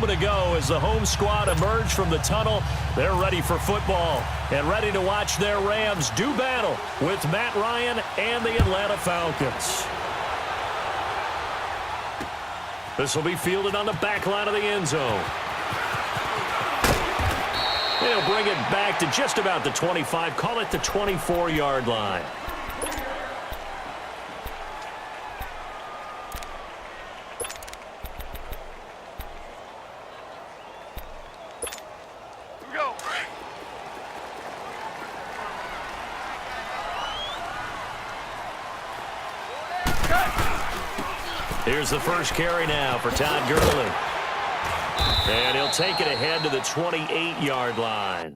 moment ago as the home squad emerged from the tunnel. They're ready for football and ready to watch their Rams do battle with Matt Ryan and the Atlanta Falcons. This will be fielded on the back line of the end zone. They'll bring it back to just about the 25. Call it the 24-yard line. Here's the first carry now for Todd Gurley. And he'll take it ahead to the 28-yard line.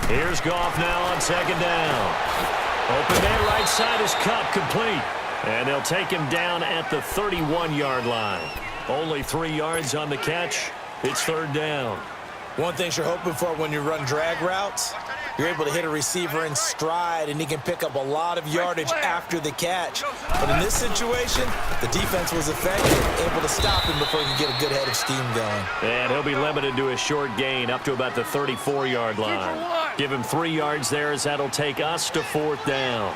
Here's Goff now on second down. Open man right side is Kupp, complete. And they'll take him down at the 31-yard line. Only 3 yards on the catch. It's third down. One thing you're hoping for when you run drag routes, you're able to hit a receiver in stride, and he can pick up a lot of yardage after the catch. But in this situation, the defense was effective, able to stop him before he could get a good head of steam going. And he'll be limited to a short gain up to about the 34-yard line. Give him 3 yards there as that'll take us to fourth down.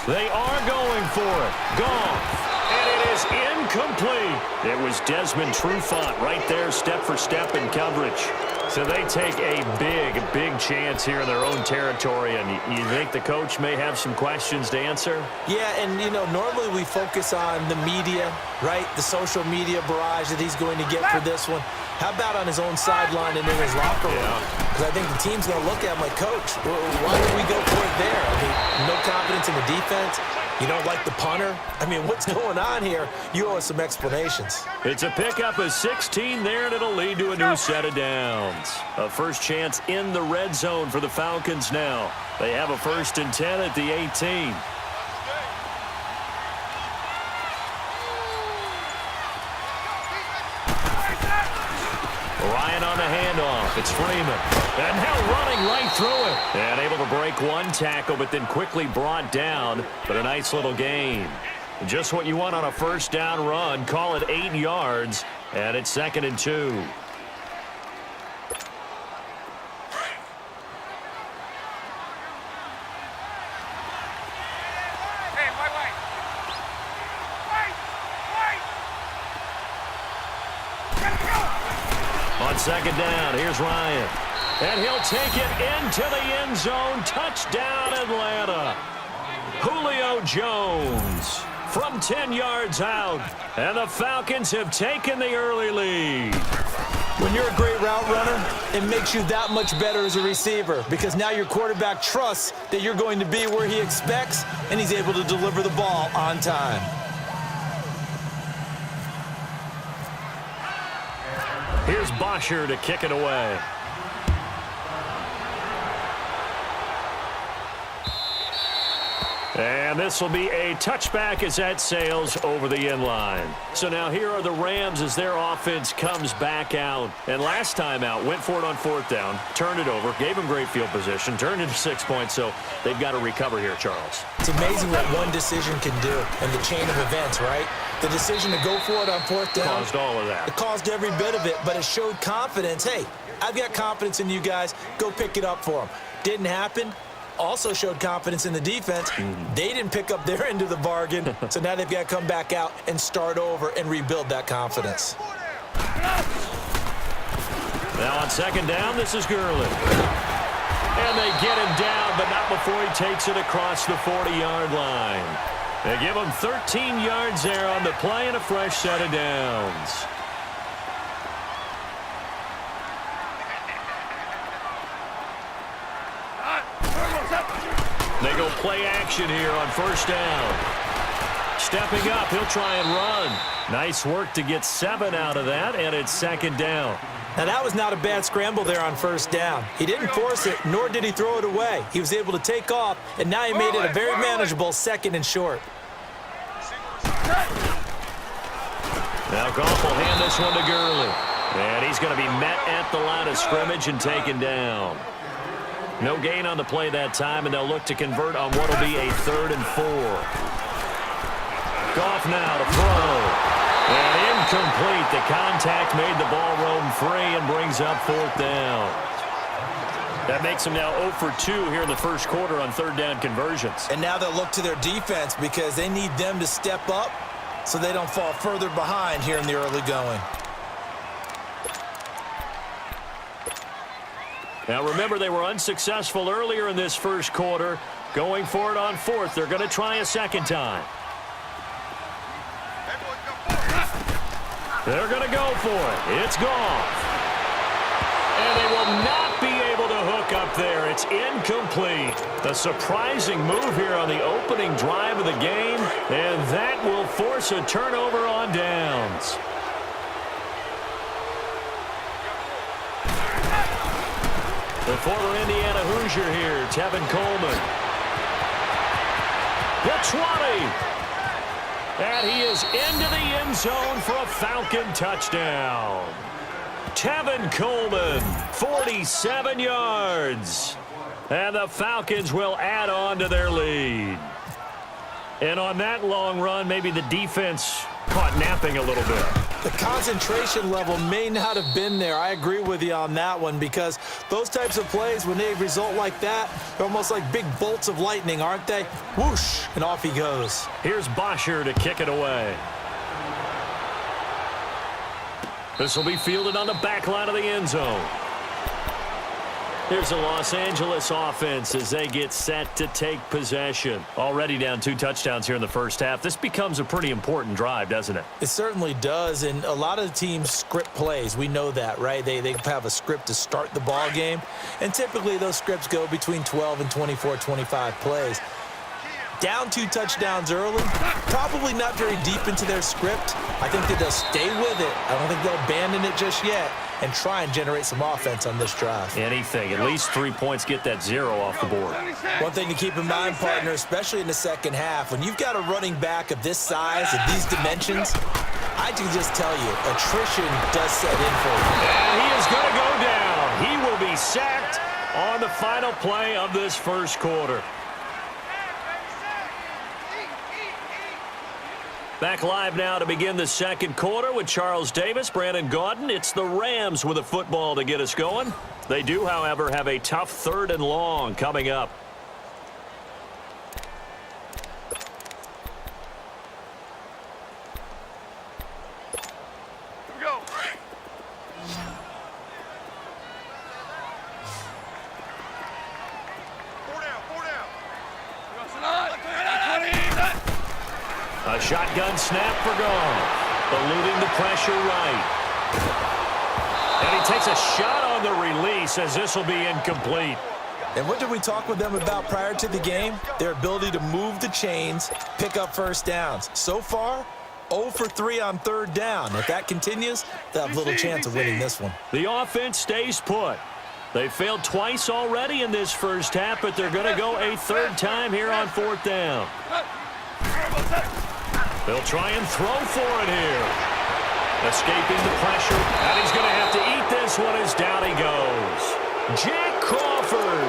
They are going for it. Goff. And it is incomplete. It was Desmond Trufant right there, step for step in coverage. So they take a big chance here in their own territory. And you think the coach may have some questions to answer? Yeah, and, you know, normally we focus on the media, right? The social media barrage that he's going to get for this one. How about on his own sideline and in his locker room? Because I think the team's going to look at him like, Coach, why did we go for it there? I mean, no confidence in the defense. You don't like the punter? I mean, what's going on here? You owe us some explanations. It's a pickup of 16 there, and it'll lead to a new set of downs. A first chance in the red zone for the Falcons now. They have a 1st and 10 at the 18. Ryan on the handoff. It's Freeman. And now running right through it. And able to break one tackle, but then quickly brought down. But a nice little gain. Just what you want on a first down run. Call it 8 yards. And it's 2nd and 2. On second down, here's Ryan. And he'll take it into the end zone. Touchdown, Atlanta. Julio Jones from 10 yards out. And the Falcons have taken the early lead. When you're a great route runner, it makes you that much better as a receiver because now your quarterback trusts that you're going to be where he expects, and he's able to deliver the ball on time. Here's Bosher to kick it away. And this will be a touchback as that sails over the end line. So now here are the Rams as their offense comes back out. And last time out, went for it on 4th down, turned it over, gave them great field position, turned it to 6 points. So they've got to recover here, Charles. It's amazing what one decision can do in the chain of events, right? The decision to go for it on 4th down. Caused all of that. It caused every bit of it, but it showed confidence. Hey, I've got confidence in you guys. Go pick it up for them. Didn't happen. Also showed confidence in the defense. They didn't pick up their end of the bargain, so now they've got to come back out and start over and rebuild that confidence. Now on second down, this is Gurley. And they get him down, but not before he takes it across the 40-yard line. They give him 13 yards there on the play and a fresh set of downs. They go play action here on first down. Stepping up, he'll try and run. Nice work to get 7 out of that, and it's second down. Now, that was not a bad scramble there on first down. He didn't force it, nor did he throw it away. He was able to take off, and now he made it a very manageable second and short. Now Goff will hand this one to Gurley. And he's going to be met at the line of scrimmage and taken down. No gain on the play that time, and they'll look to convert on what will be a 3rd and 4. Goff now to throw. And incomplete. The contact made the ball roam free and brings up 4th down. That makes them now 0 for 2 here in the first quarter on 3rd down conversions. And now they'll look to their defense because they need them to step up so they don't fall further behind here in the early going. Now remember, they were unsuccessful earlier in this first quarter. Going for it on 4th. They're going to try a second time. They're going to go for it. It's Goff. And they will not be able to hook up there. It's incomplete. A surprising move here on the opening drive of the game, and that will force a turnover on downs. The former Indiana Hoosier here, Tevin Coleman. The 20. And he is into the end zone for a Falcon touchdown. Tevin Coleman, 47 yards. And the Falcons will add on to their lead. And on that long run, maybe the defense caught napping a little bit. The concentration level may not have been there. I agree with you on that one because those types of plays, when they result like that, they're almost like big bolts of lightning, aren't they? Whoosh, and off he goes. Here's Bosher to kick it away. This will be fielded on the back line of the end zone. Here's the Los Angeles offense as they get set to take possession. Already down 2 touchdowns here in the first half. This becomes a pretty important drive, doesn't it? It certainly does, and a lot of teams script plays. We know that, right? They have a script to start the ball game, and typically those scripts go between 12 and 24, 25 plays. Down 2 touchdowns early, probably not very deep into their script. I think that they'll stay with it. I don't think they'll abandon it just yet and try and generate some offense on this drive. Anything. At least 3 points, get that 0 off the board. One thing to keep in mind, partner, especially in the second half, when you've got a running back of this size, of these dimensions, I can just tell you, attrition does set in for you. And he is going to go down. He will be sacked on the final play of this first quarter. Back live now to begin the second quarter with Charles Davis, Brandon Gaudin. It's the Rams with a football to get us going. They do, however, have a tough 3rd and long coming up. Here we go. Four down. A shotgun snap for Goff. Eluding the pressure right. And he takes a shot on the release as this will be incomplete. And what did we talk with them about prior to the game? Their ability to move the chains, pick up first downs. So far, 0 for 3 on 3rd down. If that continues, they'll have little chance of winning this one. The offense stays put. They failed twice already in this first half, but they're going to go a 3rd time here on 4th down. They'll try and throw for it here. Escaping the pressure, and he's going to have to eat this one as down he goes. Jack Crawford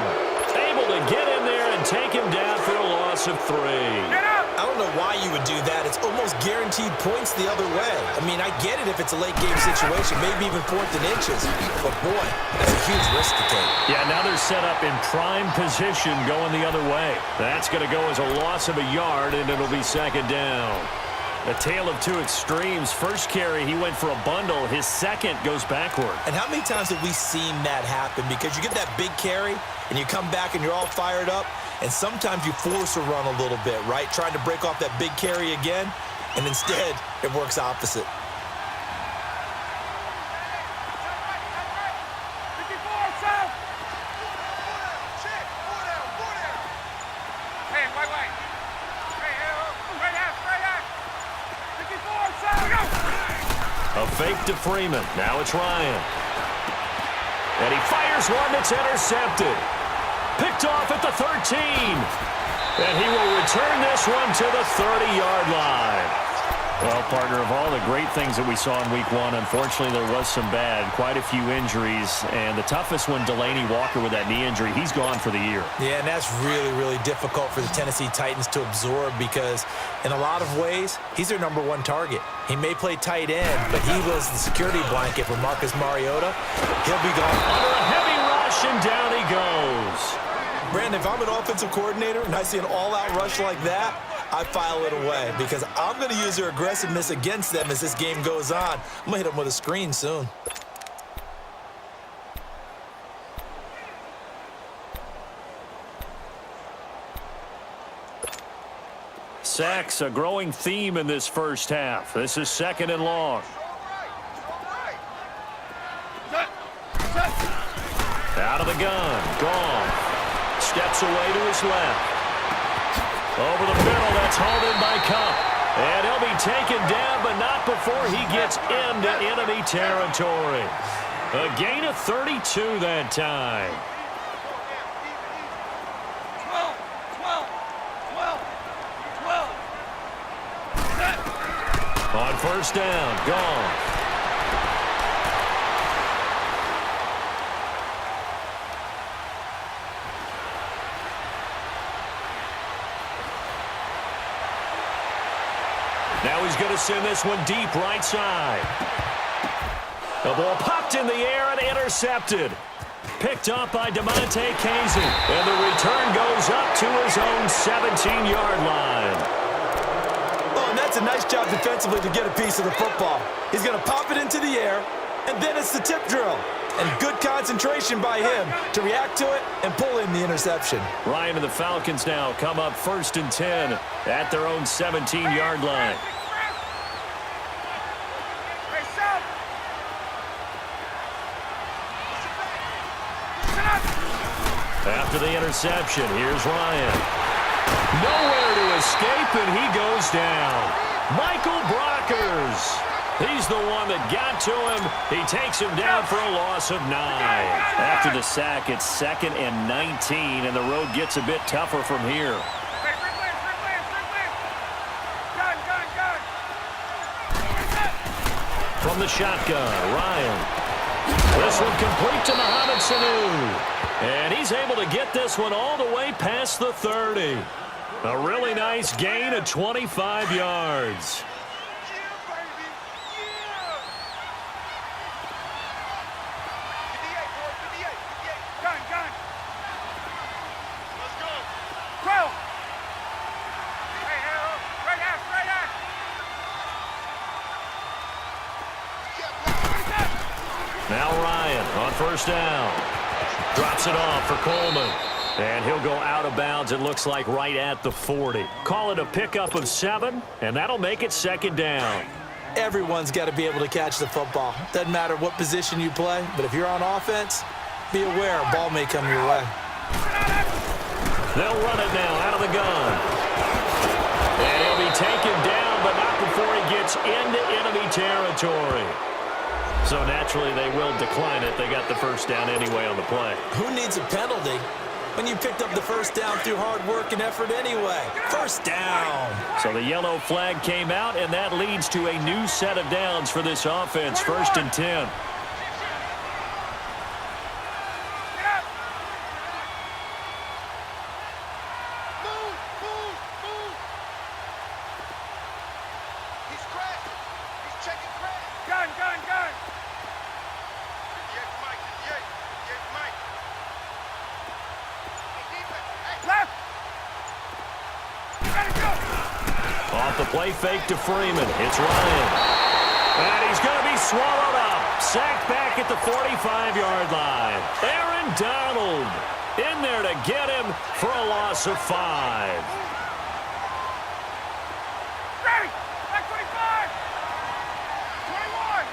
able to get in there and take him down for a loss of 3. I don't know why you would do that. It's almost guaranteed points the other way. I mean, I get it if it's a late game situation, maybe even 4th and inches. But boy, that's a huge risk to take. Yeah, now they're set up in prime position going the other way. That's going to go as a loss of a yard, and it'll be second down. A tale of two extremes. First carry, he went for a bundle. His second goes backward. And how many times have we seen that happen? Because you get that big carry, and you come back and you're all fired up, and sometimes you force a run a little bit, right? Trying to break off that big carry again, and instead it works opposite. A fake to Freeman. Now it's Ryan. And he fires one that's intercepted. Picked off at the 13. And he will return this one to the 30-yard line. Well, partner, of all the great things that we saw in Week 1, unfortunately there was some bad, quite a few injuries, and the toughest one, Delanie Walker with that knee injury, he's gone for the year. Yeah, and that's really, really difficult for the Tennessee Titans to absorb because in a lot of ways, he's their #1 target. He may play tight end, but he was the security blanket for Marcus Mariota. He'll be gone. Under a heavy rush, and down he goes. Brandon, if I'm an offensive coordinator and I see an all-out rush like that, I file it away because I'm going to use their aggressiveness against them as this game goes on. I'm going to hit them with a screen soon. Sacks, a growing theme in this first half. This is 2nd and long. Out of the gun. Gone. Steps away to his left. Over the middle, that's hauled in by Kupp. And he'll be taken down, but not before he gets into enemy territory. A gain of 32 that time. 12. On first down, gone. Now he's going to send this one deep right side. The ball popped in the air and intercepted. Picked up by DeMonte Kazee. And the return goes up to his own 17-yard line. Oh, and that's a nice job defensively to get a piece of the football. He's going to pop it into the air, and then it's the tip drill. And good concentration by him to react to it and pull in the interception. Ryan and the Falcons now come up 1st and 10 at their own 17-yard line. After the interception, here's Ryan. Nowhere to escape, and he goes down. Michael Brockers. He's the one that got to him. He takes him down for a loss of 9. After the sack, it's 2nd and 19, and the road gets a bit tougher from here. From the shotgun, Ryan. This one complete to Mohamed Sanu. And he's able to get this one all the way past the 30. A really nice gain of 25 yards. Now Ryan on first down. Drops it off for Coleman. And he'll go out of bounds, it looks like, right at the 40. Call it a pickup of 7, and that'll make it 2nd down. Everyone's got to be able to catch the football. Doesn't matter what position you play, but if you're on offense, be aware a ball may come your way. They'll run it now out of the gun. And he'll be taken down, but not before he gets into enemy territory. So naturally, they will decline it. They got the first down anyway on the play. Who needs a penalty when you picked up the first down through hard work and effort anyway? First down. So the yellow flag came out, and that leads to a new set of downs for this offense. 1st and 10. Off the play fake to Freeman. It's Ryan. And he's going to be swallowed up. Sacked back at the 45-yard line. Aaron Donald in there to get him for a loss of 5. Ready! Back 25! 21!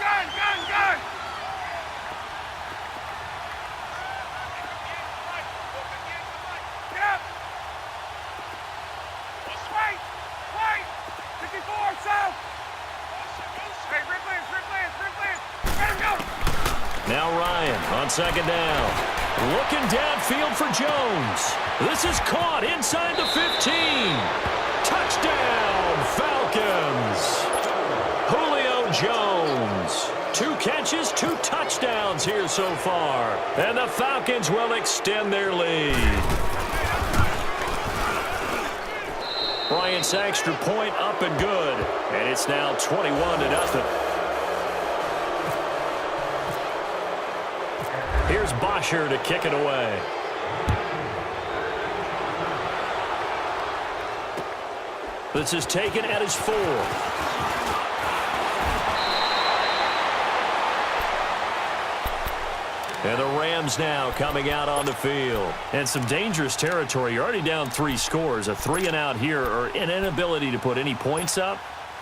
Gun! Get up! Wait! 54, south! Hey, Rick Lance! Let him go! Now Ryan on second down. Looking downfield for Jones. This is caught inside the 15. Touchdown, Falcons. Julio Jones. 2 catches, 2 touchdowns here so far. And the Falcons will extend their lead. Bryant's extra point up and good. And it's now 21-0. Here's Bosher to kick it away. This is taken at his 4. And the Rams now coming out on the field. And some dangerous territory. You're already down 3 scores. A 3-and-out here, or an inability to put any points up.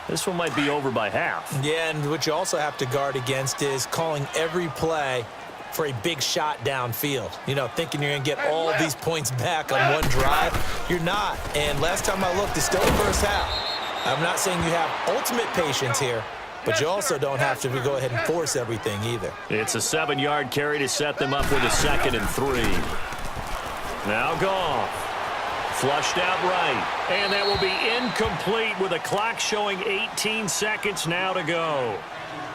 This one might be over by half. Yeah, and what you also have to guard against is calling every play for a big shot downfield. You know, thinking you're going to get all these points back on one drive. You're not. And last time I looked, it's still the first half. I'm not saying you have ultimate patience here, but you also don't have to go ahead and force everything either. It's a 7-yard carry to set them up with a 2nd and 3. Now Goff. Flushed out right. And that will be incomplete with a clock showing 18 seconds now to go.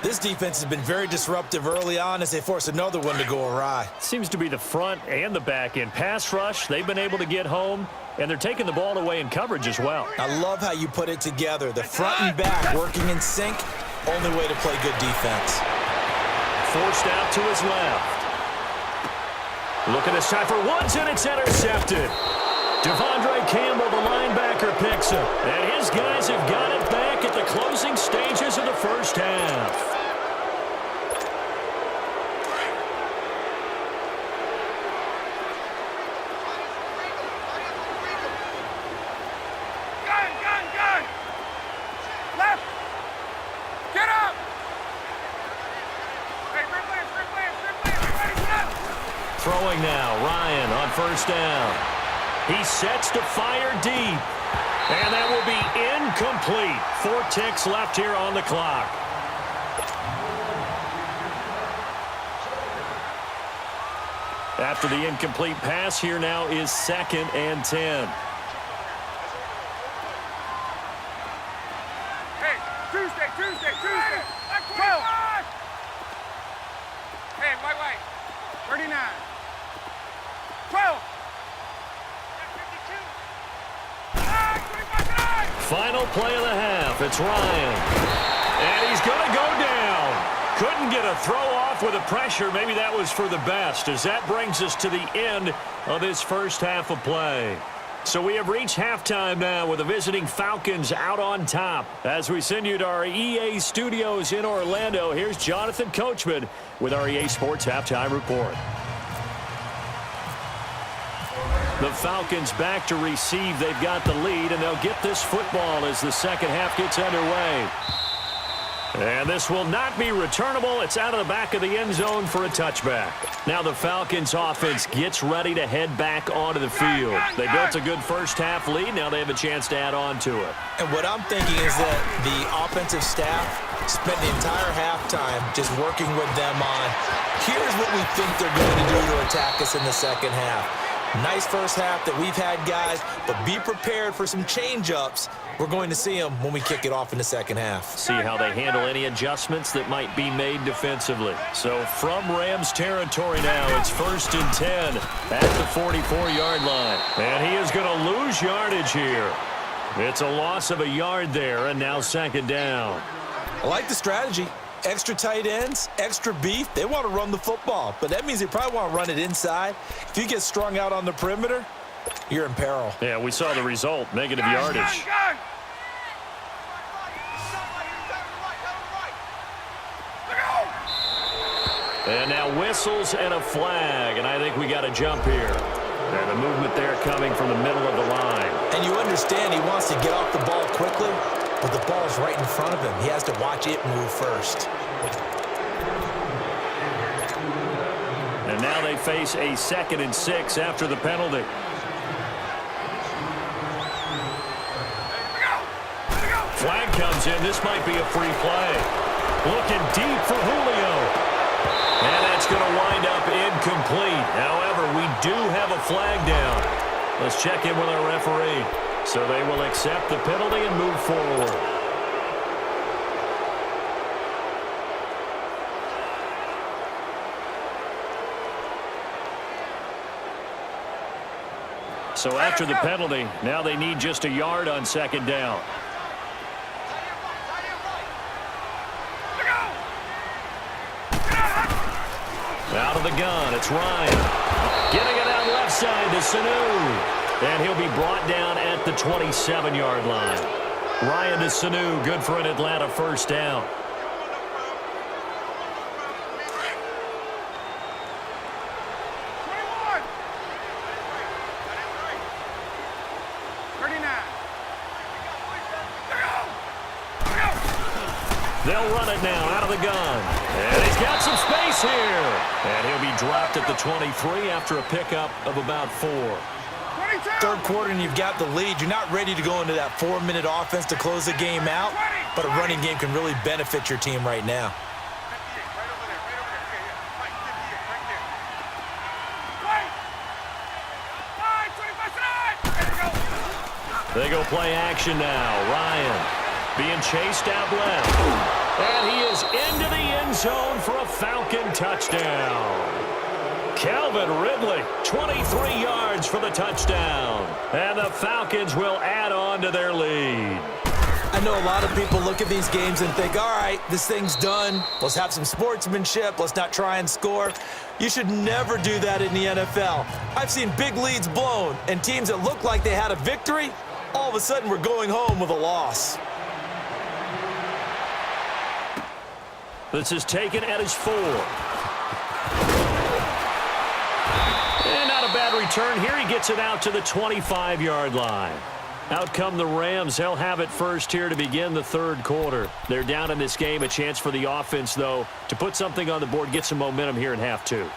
This defense has been very disruptive early on as they force another one to go awry. Seems to be the front and the back end. Pass rush, they've been able to get home, and they're taking the ball away in coverage as well. I love how you put it together. The front and back working in sync, only way to play good defense. Forced out to his left. Looking this time for Woods, and it's intercepted. Devondre Campbell, the linebacker, picks him. And his guys have got it back at the closing stages of the first half. Gun! Left! Get up! Hey, Rick Lance! Ready, set! Throwing now, Ryan on first down. He sets to fire deep. And that will be incomplete. 4 ticks left here on the clock. After the incomplete pass, here now is 2nd and 10. Hey, Tuesday! 12! Hey, white. 39. 12! Final play of the half. It's Ryan. And he's going to go down. Couldn't get a throw off with the pressure. Maybe that was for the best, as that brings us to the end of this first half of play. So we have reached halftime now with the visiting Falcons out on top. As we send you to our EA studios in Orlando, here's Jonathan Coachman with our EA Sports Halftime Report. The Falcons back to receive. They've got the lead, and they'll get this football as the second half gets underway. And this will not be returnable. It's out of the back of the end zone for a touchback. Now the Falcons offense gets ready to head back onto the field. They built a good first half lead. Now they have a chance to add on to it. And what I'm thinking is that the offensive staff spent the entire halftime just working with them on, here's what we think they're going to do to attack us in the second half. Nice first half that we've had, guys, but be prepared for some change-ups. We're going to see them when we kick it off in the second half. See how they handle any adjustments that might be made defensively. So from Rams territory now, it's 1st and 10 at the 44-yard line. And he is going to lose yardage here. It's a loss of a yard there, and now 2nd down. I like the strategy. Extra tight ends, extra beef. They want to run the football, but that means they probably want to run it inside. If you get strung out on the perimeter, you're in peril. Yeah, we saw the result, negative yardage. Gun. And now whistles and a flag, and I think we got a jump here. And the movement there coming from the middle of the line. And you understand he wants to get off the ball quickly, but the ball's right in front of him. He has to watch it move first. And now they face a 2nd and 6 after the penalty. Flag comes in. This might be a free play. Looking deep for Julio. And that's going to wind up incomplete. However, we do have a flag down. Let's check in with our referee. So they will accept the penalty and move forward. So after the penalty, now they need just a yard on 2nd down. Out of the gun, it's Ryan. Getting it out left side to Sanu. And he'll be brought down at the 27-yard line. Ryan to Sanu, good for an Atlanta 1st down. They'll run it now out of the gun. And he's got some space here. And he'll be dropped at the 23 after a pickup of about 4. 22. 3rd quarter and you've got the lead. You're not ready to go into that 4-minute offense to close the game out, but a running game can really benefit your team right now. They go play action now. Ryan being chased out left. And he is into the end zone for a Falcon touchdown. Calvin Ridley, 23 yards for the touchdown. And the Falcons will add on to their lead. I know a lot of people look at these games and think, all right, this thing's done. Let's have some sportsmanship. Let's not try and score. You should never do that in the NFL. I've seen big leads blown, and teams that look like they had a victory, all of a sudden we're going home with a loss. This is taken at his 4. And not a bad return here. He gets it out to the 25-yard line. Out come the Rams. They'll have it first here to begin the 3rd quarter. They're down in this game. A chance for the offense, though, to put something on the board, get some momentum here in half 2.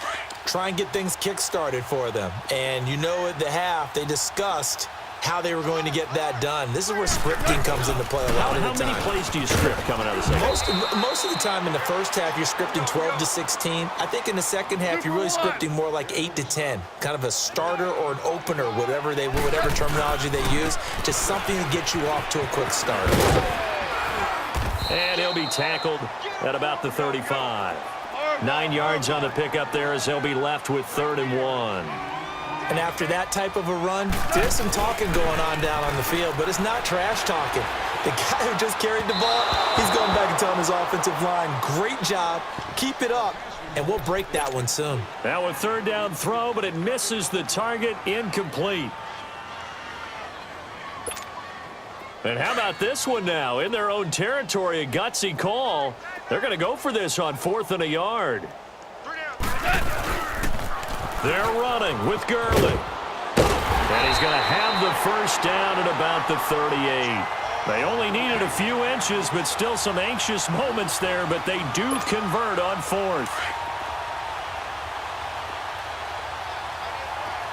Try and get things kick-started for them. And you know at the half, they discussed how they were going to get that done. This is where scripting comes into play a lot of the time. How many plays do you script coming out of the second? Most of the time in the first half, you're scripting 12 to 16. I think in the second half, you're really scripting more like 8 to 10. Kind of a starter or an opener, whatever terminology they use, just something to get you off to a quick start. And he'll be tackled at about the 35. 9 yards on the pickup there as they'll be left with 3rd and 1. And after that type of a run, there's some talking going on down on the field, but it's not trash talking. The guy who just carried the ball, he's going back and telling his offensive line, great job, keep it up, and we'll break that one soon. Now a 3rd down throw, but it misses the target, incomplete. And how about this one now? In their own territory, a gutsy call. They're going to go for this on 4th and a yard. They're running with Gurley. And he's going to have the 1st down at about the 38. They only needed a few inches, but still some anxious moments there, but they do convert on 4th.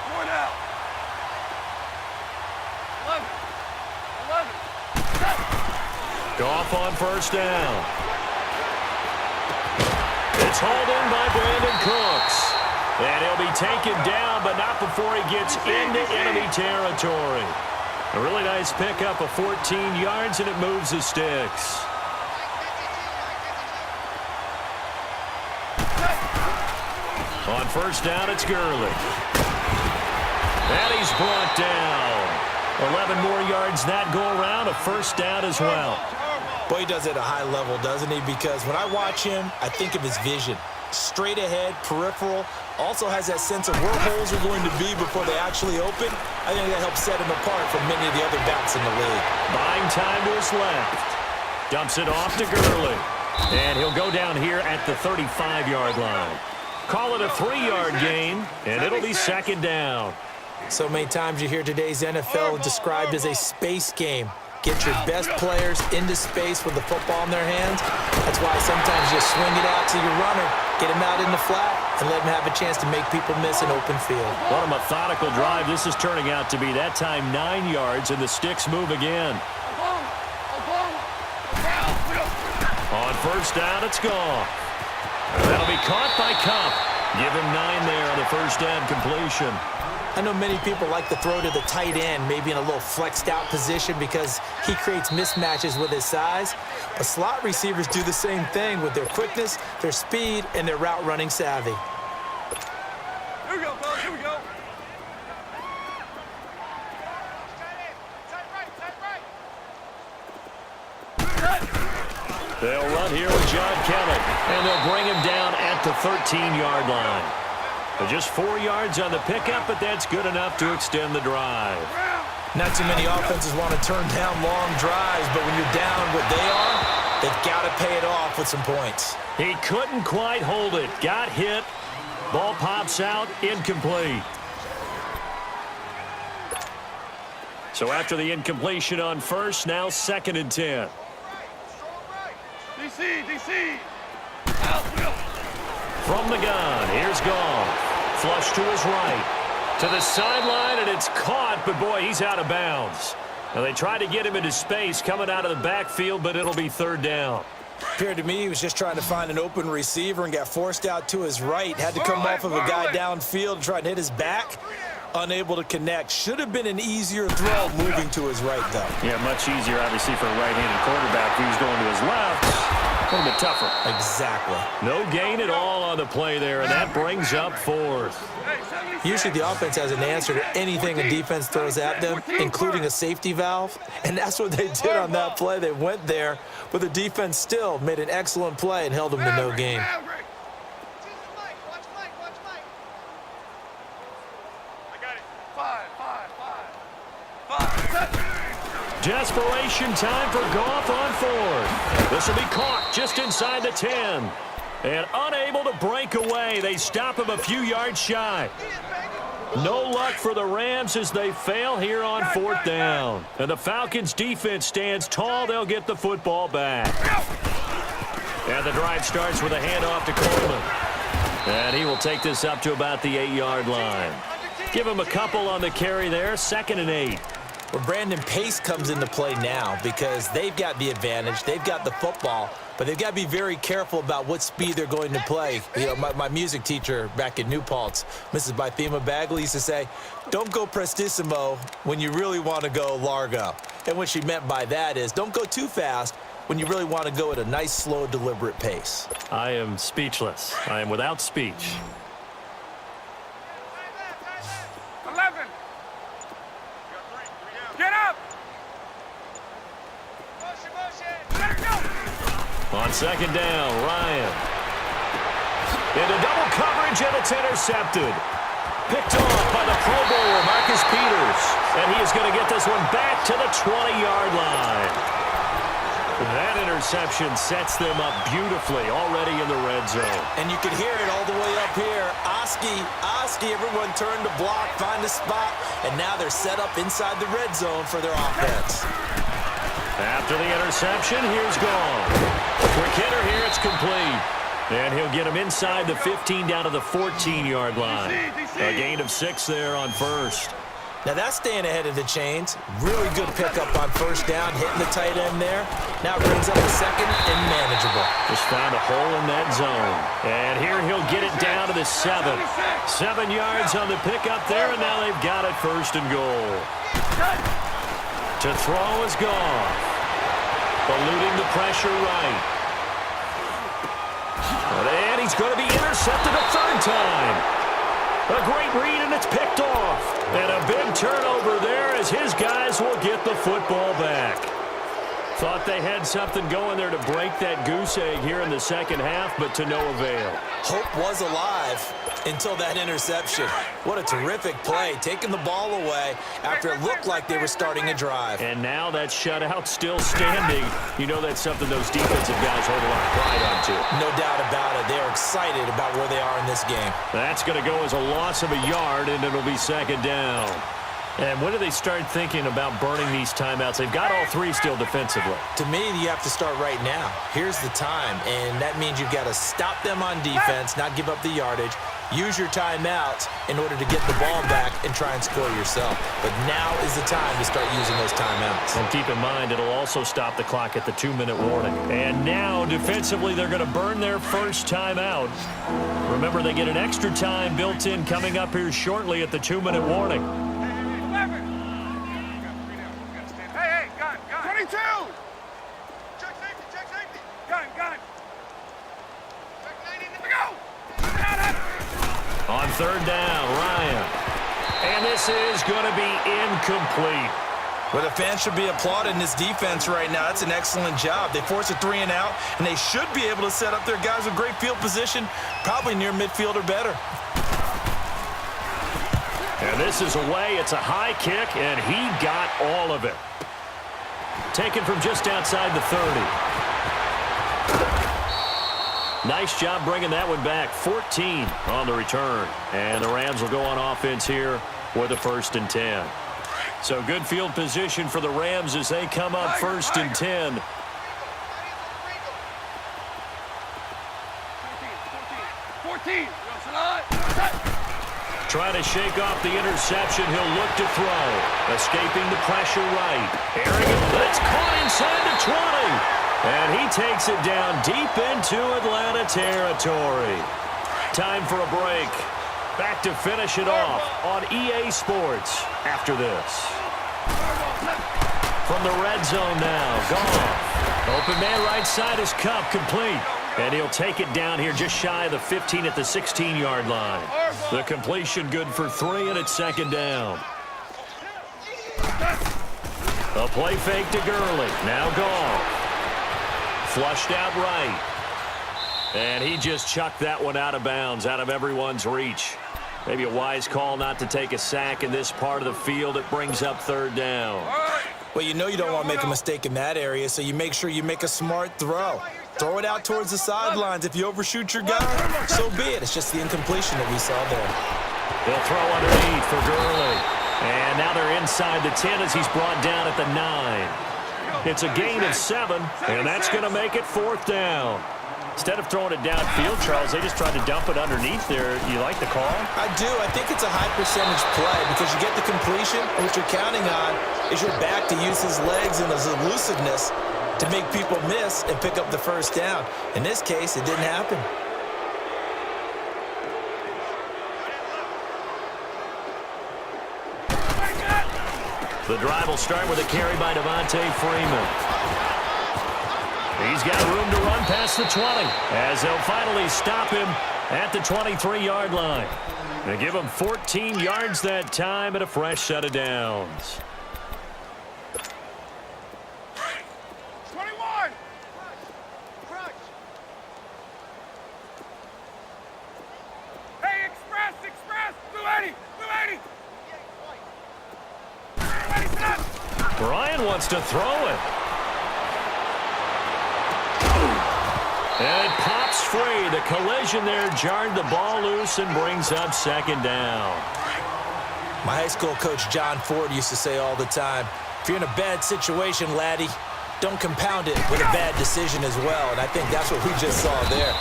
Going out. 11. Goff on 1st down. It's hauled in by Brandon Cooks. And he'll be taken down, but not before he gets into enemy territory. A really nice pickup of 14 yards, and it moves the sticks. On 1st down, it's Gurley. And he's brought down. 11 more yards that go around, a 1st down as well. Boy, he does it at a high level, doesn't he? Because when I watch him, I think of his vision. straight ahead, peripheral, also has that sense of where holes are going to be before they actually open. I think that helps set him apart from many of the other backs in the league. Buying time to his left. Dumps it off to Gurley. And he'll go down here at the 35-yard line. Call it a 3-yard gain, and it'll be second down. So many times you hear today's NFL described as a space game. Get your best players into space with the football in their hands. That's why sometimes you just swing it out to your runner, get him out in the flat, and let him have a chance to make people miss an open field. What a methodical drive this is turning out to be. That time 9 yards, and the sticks move again. On first down, it's gone. That'll be caught by Kupp. Give him 9 there on the first down completion. I know many people like to throw to the tight end, maybe in a little flexed out position because he creates mismatches with his size. But slot receivers do the same thing with their quickness, their speed, and their route running savvy. Here we go, fellas. Here we go. They'll run here with John Kelly, and they'll bring him down at the 13-yard line. Just 4 yards on the pickup, but that's good enough to extend the drive. Not too many offenses want to turn down long drives, but when you're down what they are, they've got to pay it off with some points. He couldn't quite hold it. Got hit. Ball pops out, incomplete. So after the incompletion on first, now 2nd and 10. DC. From the gun, here's Goff. Flush to his right. To the sideline, and it's caught, but boy, he's out of bounds. Now they tried to get him into space coming out of the backfield, but it'll be 3rd down. Appeared to me he was just trying to find an open receiver and got forced out to his right. Had to come off of a guy downfield and try to hit his back. Unable to connect. Should have been an easier throw moving to his right, though. Yeah, much easier, obviously, for a right-handed quarterback. If he was going to his left, a little bit tougher. Exactly. No gain at all on the play there, and that brings up 4th. Usually the offense has an answer to anything a defense throws at them, including a safety valve, and that's what they did on that play. They went there, but the defense still made an excellent play and held them to no gain. Desperation time for Goff on 4th. This will be caught just inside the 10. And unable to break away. They stop him a few yards shy. No luck for the Rams as they fail here on 4th down. And the Falcons' defense stands tall. They'll get the football back. And the drive starts with a handoff to Coleman. And he will take this up to about the 8-yard line. Give him a couple on the carry there. 2nd and 8. Well, Brandon, pace comes into play now because they've got the advantage. They've got the football, but they've got to be very careful about what speed they're going to play. You know, my music teacher back in New Paltz, Mrs. Bythema Bagley, used to say, don't go prestissimo when you really want to go largo. And what she meant by that is don't go too fast when you really want to go at a nice, slow, deliberate pace. I am speechless. I am without speech. 11. Get up! Let it go! On 2nd down, Ryan. Into double coverage, and it's intercepted. Picked off by the Pro Bowler, Marcus Peters. And he is going to get this one back to the 20-yard line. That interception sets them up beautifully already in the red zone. And you can hear it all the way up here. Oski, everyone turned to block, find a spot, and now they're set up inside the red zone for their offense. After the interception, here's Goff. Quick hitter here, it's complete. And he'll get him inside the 15 down to the 14-yard line. A gain of 6 there on first. Now that's staying ahead of the chains. Really good pickup on first down, hitting the tight end there. Now it brings up the 2nd and manageable. Just found a hole in that zone. And here he'll get it down to the 7. 7 yards on the pickup there, and now they've got it 1st and goal. To throw is Goff. Eluding the pressure right. And he's going to be intercepted a 3rd time. A great read, and it's picked off. And a big turnover there as his guys will get the football back. Thought they had something going there to break that goose egg here in the second half, but to no avail. Hope was alive until that interception. What a terrific play, taking the ball away after it looked like they were starting a drive. And now that shutout still standing. You know that's something those defensive guys hold a lot of pride on, too. No doubt about it. They are excited about where they are in this game. That's going to go as a loss of a yard, and it'll be second down. And when do they start thinking about burning these timeouts? They've got all three still defensively. To me, you have to start right now. Here's the time, and that means you've got to stop them on defense, not give up the yardage, use your timeouts in order to get the ball back and try and score yourself. But now is the time to start using those timeouts. And keep in mind, it'll also stop the clock at the 2-minute warning. And now, defensively, they're going to burn their first timeout. Remember, they get an extra time built in coming up here shortly at the 2-minute warning. Hey, gun. 22! Check safety. Gun. Check 90, there we go! On third down, Ryan. And this is going to be incomplete. Well, the fans should be applauding this defense right now. That's an excellent job. They force a 3-and-out, and they should be able to set up their guys with great field position, probably near midfield or better. And this is away. It's a high kick, and he got all of it. Taken from just outside the 30. Nice job bringing that one back. 14 on the return. And the Rams will go on offense here with a 1st and 10. So good field position for the Rams as they come up 1st and 10. 14. Trying to shake off the interception. He'll look to throw. Escaping the pressure right. Airing it. That's caught inside the 20. And he takes it down deep into Atlanta territory. Time for a break. Back to finish it off on EA Sports after this. From the red zone now. Goff. Open man right side is Kupp, complete. And he'll take it down here just shy of the 15 at the 16-yard line. The completion good for 3, and it's second down. A play fake to Gurley. Now Goff. Flushed out right. And he just chucked that one out of bounds, out of everyone's reach. Maybe a wise call not to take a sack in this part of the field. It brings up third down. Well, you know you don't want to make a mistake in that area, so you make sure you make a smart throw. Throw it out towards the sidelines. If you overshoot your guy, so be it. It's just the incompletion that we saw there. They'll throw underneath for Gurley. And now they're inside the 10 as he's brought down at the 9. It's a gain of 7, and that's going to make it 4th down. Instead of throwing it downfield, Charles, they just tried to dump it underneath there. You like the call? I do. I think it's a high percentage play because you get the completion, and what you're counting on is your back to use his legs and his elusiveness to make people miss and pick up the first down. In this case, it didn't happen. The drive will start with a carry by Devontae Freeman. He's got room to run past the 20 as they'll finally stop him at the 23-yard line. They give him 14 yards that time and a fresh set of downs. 21. Hey, express. 280. Brian wants to throw it. And it pops free. The collision there jarred the ball loose and brings up second down. My high school coach, John Ford, used to say all the time, if you're in a bad situation, laddie, don't compound it with a bad decision as well. And I think that's what we just saw there.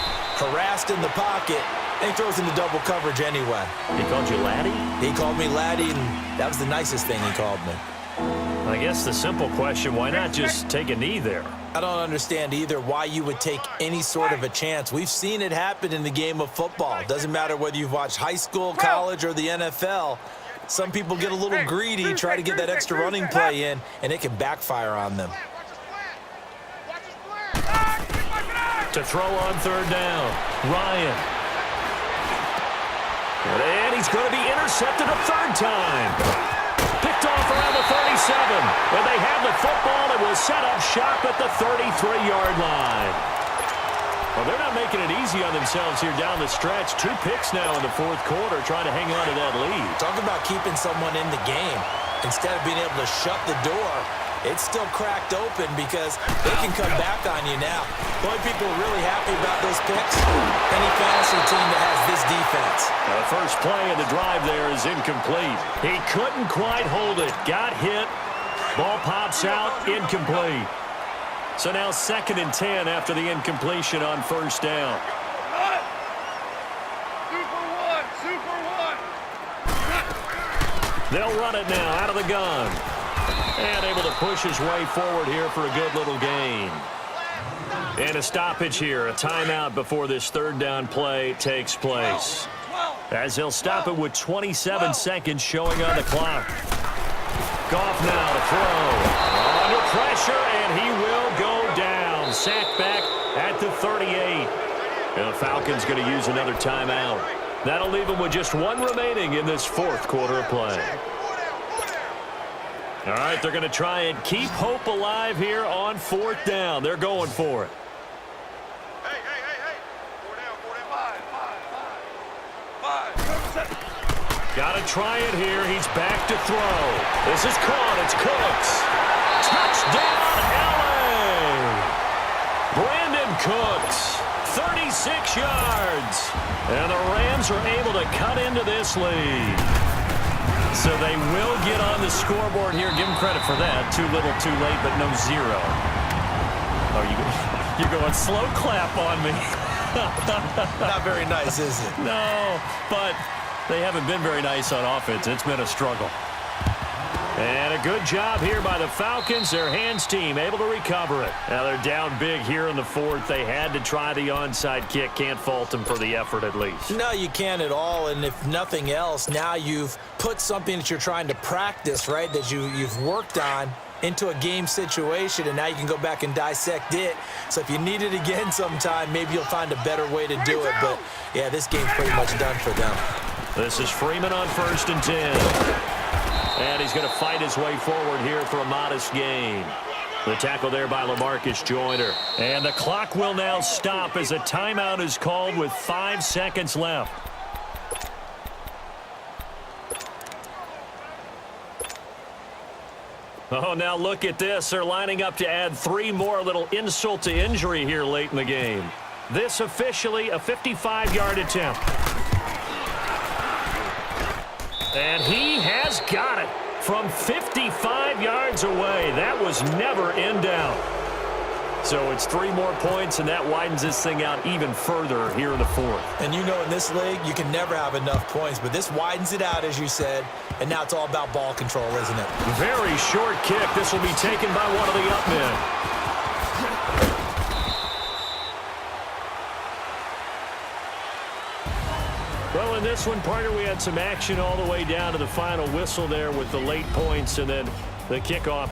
Harassed in the pocket, and he throws into double coverage anyway. He called you laddie? He called me laddie, and that was the nicest thing he called me. I guess the simple question, why not just take a knee there? I don't understand either why you would take any sort of a chance. We've seen it happen in the game of football. Doesn't matter whether you've watched high school, college, or the NFL. Some people get a little greedy, try to get that extra running play in, and it can backfire on them. To throw on third down, Ryan. And he's going to be intercepted a third time. Picked off around the 37. When they have the football, it will set up shop at the 33-yard line. Well, they're not making it easy on themselves here down the stretch. 2 picks now in the fourth quarter, trying to hang on to that lead. Talk about keeping someone in the game. Instead of being able to shut the door, it's still cracked open because they can come back on you now. The only people really happy about those picks, any fantasy team that has this defense. The first play of the drive there is incomplete. He couldn't quite hold it. Got hit. Ball pops out, incomplete. So now 2nd and 10 after the incompletion on first down. They'll run it now out of the gun. And able to push his way forward here for a good little gain. And a stoppage here, a timeout before this 3rd down play takes place. As he'll stop it with 27 seconds showing on the clock. Goff now to throw. Under pressure, and he will go down. Sacked back at the 38. And the Falcons going to use another timeout. That'll leave them with just 1 remaining in this 4th quarter of play. All right, they're going to try and keep hope alive here on 4th down. They're going for it. Hey. 4 down. 5. Got to try it here. He's back to throw. This is caught. It's Cooks. Touchdown, L.A. Brandon Cooks, 36 yards. And the Rams are able to cut into this lead. So they will get on the scoreboard here. Give them credit for that. Too little, too late, but no 0. Oh, you're going slow clap on me. Not very nice, is it? No, but they haven't been very nice on offense. It's been a struggle. And a good job here by the Falcons. Their hands team able to recover it. Now they're down big here in the 4th. They had to try the onside kick. Can't fault them for the effort at least. No, you can't at all. And if nothing else, now you've put something that you're trying to practice, right, that you've worked on into a game situation, and now you can go back and dissect it. So if you need it again sometime, maybe you'll find a better way to do it. But, yeah, this game's pretty much done for them. This is Freeman on 1st and 10. And he's going to fight his way forward here for a modest gain. The tackle there by LaMarcus Joyner. And the clock will now stop as a timeout is called with 5 seconds left. Oh, now look at this. They're lining up to add 3 more, little insult to injury here late in the game. This officially a 55-yard attempt. And he has got it from 55 yards away. That was never in doubt. So it's 3 more points, and that widens this thing out even further here in the 4th. And you know in this league, you can never have enough points, but this widens it out, as you said, and now it's all about ball control, isn't it? Very short kick. This will be taken by one of the up men. Well, in this one, partner, we had some action all the way down to the final whistle there with the late points and then the kickoff.